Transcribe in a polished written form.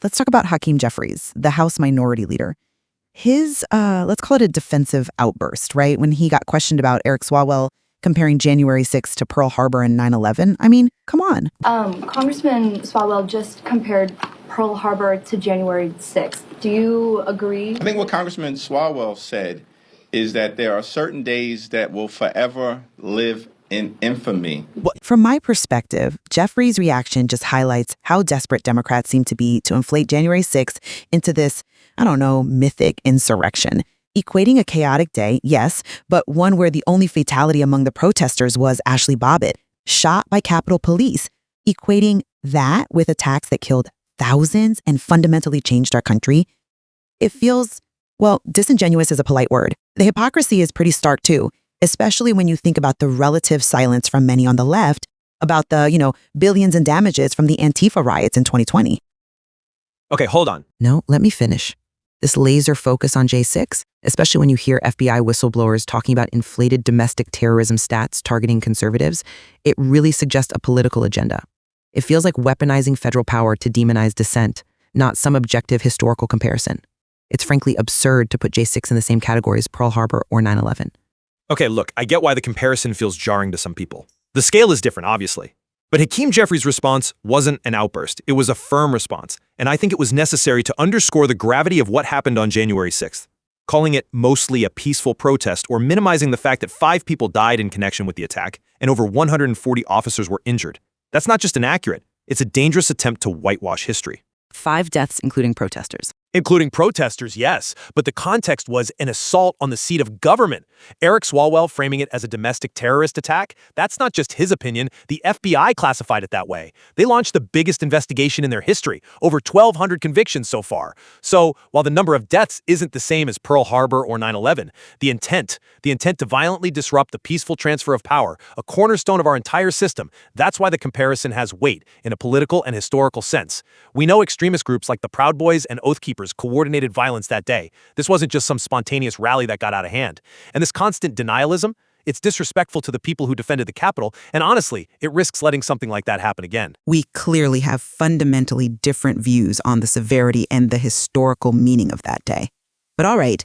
let's talk about Hakeem Jeffries, the House Minority Leader. His, let's call it a defensive outburst, right? When he got questioned about Eric Swalwell comparing January 6th to Pearl Harbor and 9/11. I mean, come on. Congressman Swalwell just compared Pearl Harbor to January 6th. Do you agree? I think what Congressman Swalwell said is that there are certain days that will forever live in infamy. From my perspective, Jeffries' reaction just highlights how desperate Democrats seem to be to inflate January 6th into this, I don't know, mythic insurrection. Equating a chaotic day, yes, but one where the only fatality among the protesters was Ashley Bobbitt, shot by Capitol Police. Equating that with attacks that killed thousands and fundamentally changed our country, it feels, well, disingenuous is a polite word. The hypocrisy is pretty stark too, especially when you think about the relative silence from many on the left about the, billions in damages from the Antifa riots in 2020. Okay, hold on. No, let me finish. This laser focus on J6, especially when you hear FBI whistleblowers talking about inflated domestic terrorism stats targeting conservatives, it really suggests a political agenda. It feels like weaponizing federal power to demonize dissent, not some objective historical comparison. It's frankly absurd to put J6 in the same category as Pearl Harbor or 9/11. Okay, look, I get why the comparison feels jarring to some people. The scale is different, obviously. But Hakeem Jeffries' response wasn't an outburst. It was a firm response, and I think it was necessary to underscore the gravity of what happened on January 6th. Calling it mostly a peaceful protest or minimizing the fact that 5 people died in connection with the attack and over 140 officers were injured. That's not just inaccurate, it's a dangerous attempt to whitewash history. 5 deaths, including protesters. Including protesters, yes, but the context was an assault on the seat of government. Eric Swalwell framing it as a domestic terrorist attack, that's not just his opinion. The FBI classified it that way. They launched the biggest investigation in their history, over 1,200 convictions so far. So, while the number of deaths isn't the same as Pearl Harbor or 9/11, the intent to violently disrupt the peaceful transfer of power, a cornerstone of our entire system, that's why the comparison has weight in a political and historical sense. We know extremist groups like the Proud Boys and Oath Keepers coordinated violence that day. This wasn't just some spontaneous rally that got out of hand. And this constant denialism, it's disrespectful to the people who defended the Capitol, and honestly, it risks letting something like that happen again. We clearly have fundamentally different views on the severity and the historical meaning of that day. But all right,